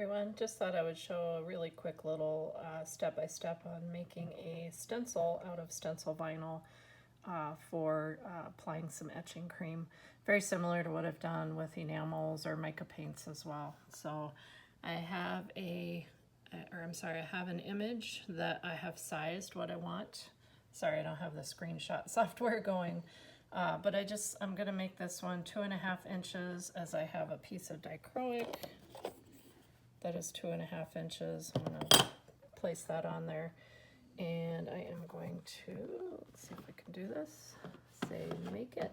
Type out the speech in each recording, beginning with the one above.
everyone, just thought I would show a really quick little step-by-step on making a stencil out of stencil vinyl for applying some etching cream. Very similar to what I've done with enamels or mica paints as well. So I have I have an image that I have sized what I want. Sorry, I don't have the screenshot software going. But I'm gonna make this one 2.5 inches, as I have a piece of dichroic that is 2.5 inches. I'm gonna place that on there, and I am going to, let's see if I can do this, say make it.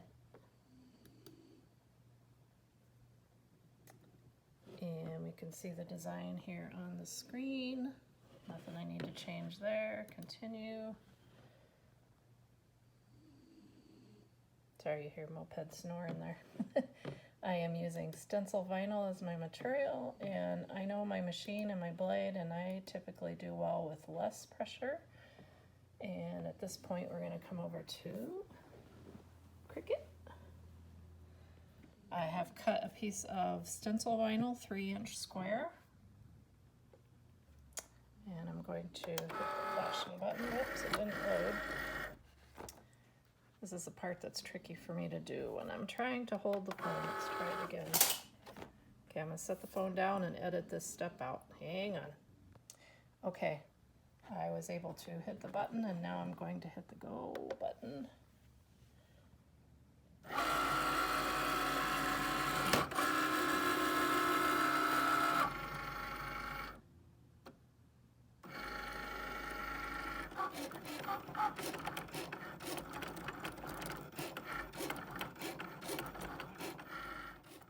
And we can see the design here on the screen. Nothing I need to change there. Continue. Sorry, you hear moped snoring there. I am using stencil vinyl as my material, and I know my machine and my blade, and I typically do well with less pressure. And at this point, we're going to come over to Cricut. I have cut a piece of stencil vinyl, 3-inch square. And I'm going to hit the flashing button. Whoops, it didn't load. This is the part that's tricky for me to do when I'm trying to hold the phone. Let's try it again. Okay, I'm going to set the phone down and edit this step out. Hang on. Okay, I was able to hit the button, and now I'm going to hit the go button.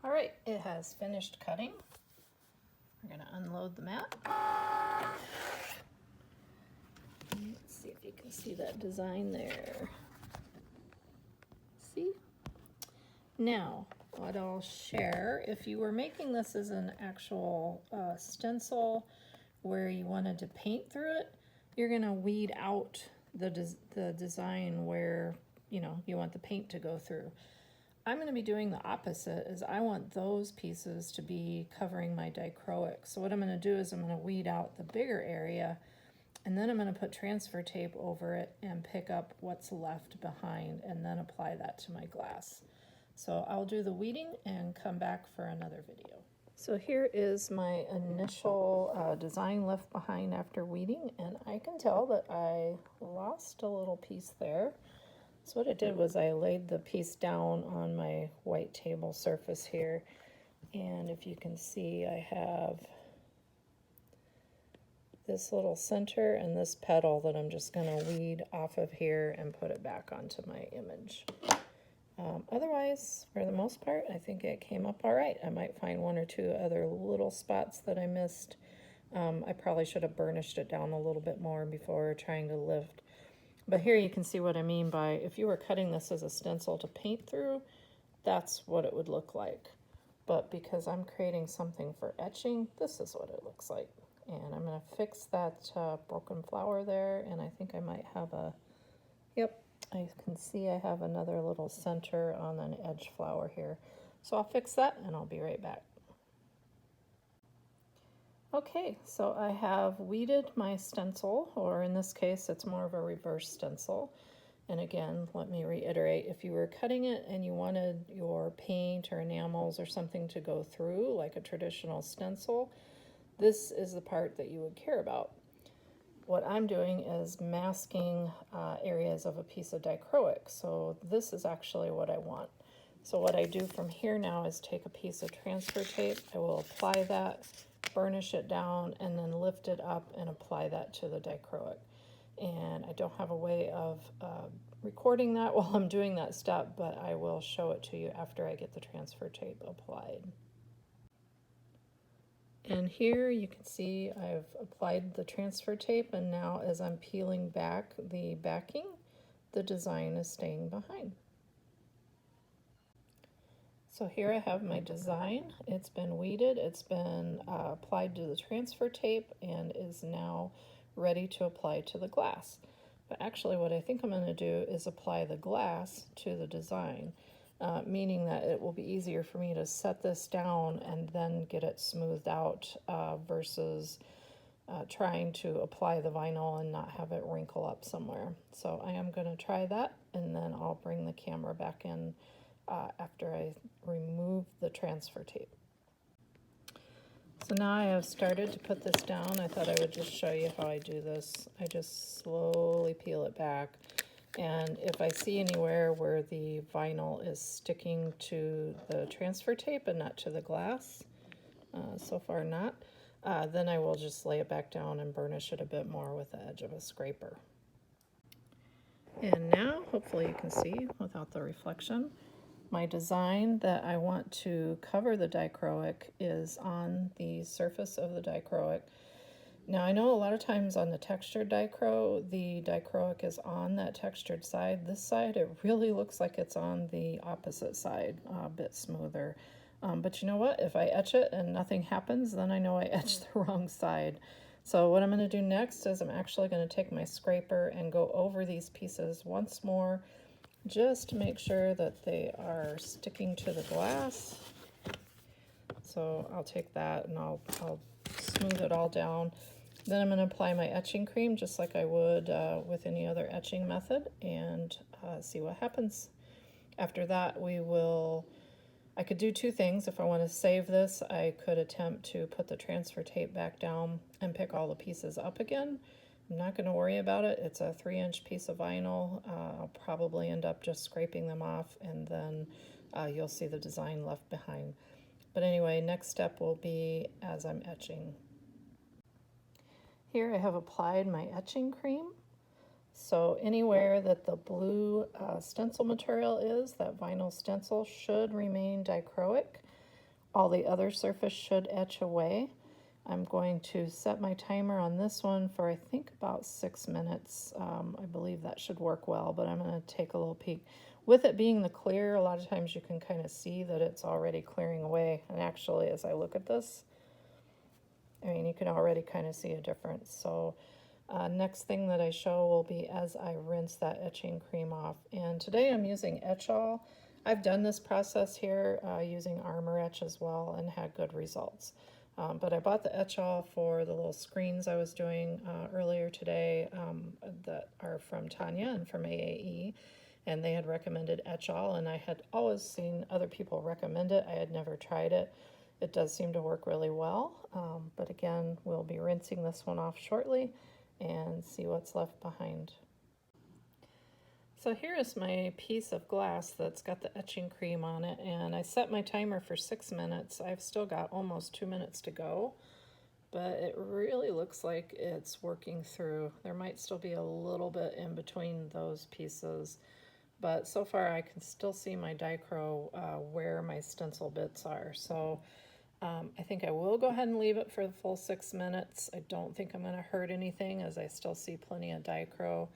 All right, it has finished cutting. We're going to unload the mat. Let's see if you can see that design there. See? Now, what I'll share, if you were making this as an actual stencil where you wanted to paint through it, you're going to weed out the design where you want the paint to go through. I'm going to be doing the opposite, is I want those pieces to be covering my dichroic. So what I'm going to do is I'm going to weed out the bigger area, and then I'm going to put transfer tape over it and pick up what's left behind and then apply that to my glass. So I'll do the weeding and come back for another video. So here is my initial design left behind after weeding, and I can tell that I lost a little piece there. So what I did was I laid the piece down on my white table surface here, and if you can see, I have this little center and this petal that I'm just going to weed off of here and put it back onto my image. Otherwise, for the most part, I think it came up all right. I might find one or two other little spots that I missed. I probably should have burnished it down a little bit more before trying to lift. But here you can see what I mean by, if you were cutting this as a stencil to paint through, that's what it would look like. But because I'm creating something for etching, this is what it looks like. And I'm going to fix that broken flower there, and I think I might have yep, I can see I have another little center on an edge flower here. So I'll fix that, and I'll be right back. Okay, so I have weeded my stencil, or in this case, it's more of a reverse stencil. And again, let me reiterate, if you were cutting it and you wanted your paint or enamels or something to go through, like a traditional stencil, this is the part that you would care about. What I'm doing is masking areas of a piece of dichroic, so this is actually what I want. So what I do from here now is take a piece of transfer tape, I will apply that, burnish it down, and then lift it up and apply that to the dichroic. And I don't have a way of recording that while I'm doing that step, but I will show it to you after I get the transfer tape applied. And here you can see I've applied the transfer tape, and now as I'm peeling back the backing, the design is staying behind. So here I have my design. It's been weeded, it's been applied to the transfer tape, and is now ready to apply to the glass. But actually what I think I'm going to do is apply the glass to the design. meaning that it will be easier for me to set this down and then get it smoothed out versus trying to apply the vinyl and not have it wrinkle up somewhere. So I am going to try that, and then I'll bring the camera back in after I remove the transfer tape. So now I have started to put this down. I thought I would just show you how I do this. I just slowly peel it back, and if I see anywhere where the vinyl is sticking to the transfer tape and not to the glass, so far not, then I will just lay it back down and burnish it a bit more with the edge of a scraper. And now, hopefully you can see without the reflection, my design that I want to cover the dichroic is on the surface of the dichroic. Now I know a lot of times on the textured dichro, the dichroic is on that textured side. This side, it really looks like it's on the opposite side, a bit smoother. But you know what? If I etch it and nothing happens, then I know I etched the wrong side. So what I'm going to do next is I'm actually going to take my scraper and go over these pieces once more, just to make sure that they are sticking to the glass. So I'll take that and I'll smooth it all down. Then I'm going to apply my etching cream just like I would with any other etching method, and see what happens. After that, I could do two things. If I want to save this, I could attempt to put the transfer tape back down and pick all the pieces up again. I'm not going to worry about it. It's a 3-inch piece of vinyl. I'll probably end up just scraping them off, and then you'll see the design left behind. But anyway, next step will be as I'm etching. Here I have applied my etching cream. So anywhere that the blue stencil material is, that vinyl stencil should remain dichroic. All the other surface should etch away. I'm going to set my timer on this one for I think about 6 minutes. I believe that should work well, but I'm going to take a little peek. With it being the clear, a lot of times you can kind of see that it's already clearing away. And actually, as I look at this, I mean, you can already kind of see a difference. So next thing that I show will be as I rinse that etching cream off. And today I'm using Etch-All. I've done this process here using Armor Etch as well and had good results. But I bought the Etch-All for the little screens I was doing earlier today that are from Tanya and from AAE. And they had recommended Etch-All, and I had always seen other people recommend it. I had never tried it. It does seem to work really well. But again, we'll be rinsing this one off shortly and see what's left behind. So here is my piece of glass that's got the etching cream on it, and I set my timer for 6 minutes. I've still got almost 2 minutes to go, but it really looks like it's working through. There might still be a little bit in between those pieces, but so far I can still see my dichro where my stencil bits are. So I think I will go ahead and leave it for the full 6 minutes. I don't think I'm going to hurt anything as I still see plenty of dichro,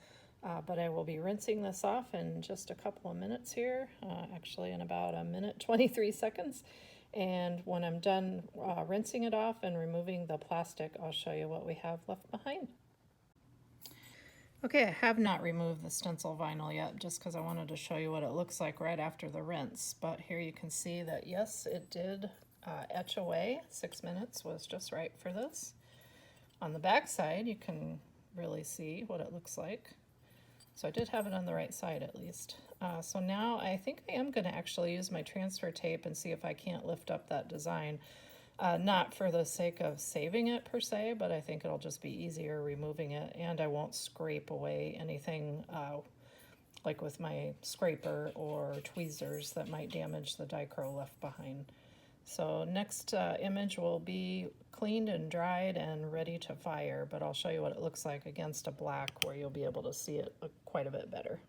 but I will be rinsing this off in just a couple of minutes here, actually in about 1:23 seconds. And when I'm done rinsing it off and removing the plastic, I'll show you what we have left behind. Okay, I have not removed the stencil vinyl yet just because I wanted to show you what it looks like right after the rinse. But here you can see that, yes, it did etch away. 6 minutes was just right for this. On the back side, you can really see what it looks like. So I did have it on the right side at least. So now I think I am going to actually use my transfer tape and see if I can't lift up that design. Not for the sake of saving it per se, but I think it'll just be easier removing it, and I won't scrape away anything like with my scraper or tweezers that might damage the dichro left behind. So next image will be cleaned and dried and ready to fire, but I'll show you what it looks like against a black where you'll be able to see it quite a bit better.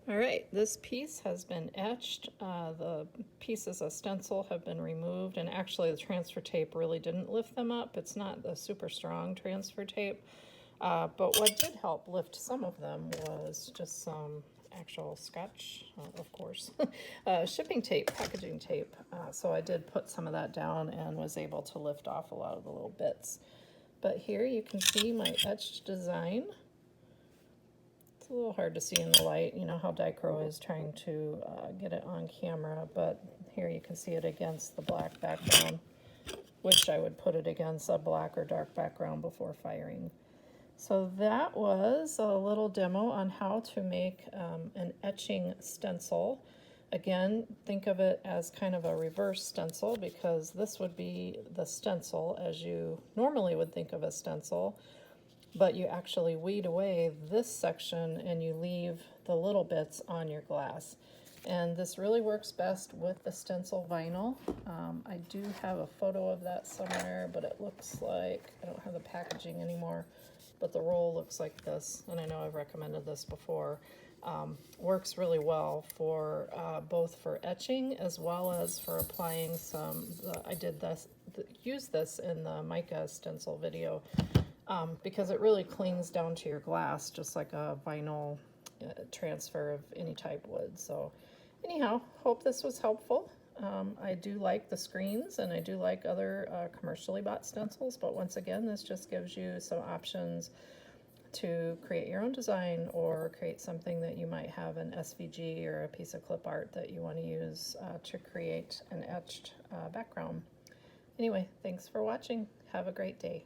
All right, this piece has been etched. The pieces of stencil have been removed, and actually the transfer tape really didn't lift them up. It's not the super strong transfer tape, but what did help lift some of them was just some actual Scotch, of course, shipping tape, packaging tape. So I did put some of that down and was able to lift off a lot of the little bits. But here you can see my etched design. It's a little hard to see in the light, you know how Dichro is trying to get it on camera, but here you can see it against the black background. Wish I would put it against a black or dark background before firing. So that was a little demo on how to make an etching stencil. Again, think of it as kind of a reverse stencil, because this would be the stencil as you normally would think of a stencil, but you actually weed away this section and you leave the little bits on your glass. And this really works best with the stencil vinyl. I do have a photo of that somewhere, but it looks like, I don't have the packaging anymore, but the roll looks like this, and I know I've recommended this before. Works really well for both for etching as well as for applying some, I did this, use this in the mica stencil video, because it really clings down to your glass just like a vinyl transfer of any type would. So anyhow, hope this was helpful. I do like the screens, and I do like other commercially bought stencils, but once again, this just gives you some options to create your own design or create something that you might have an SVG or a piece of clip art that you want to use to create an etched background. Anyway, thanks for watching. Have a great day.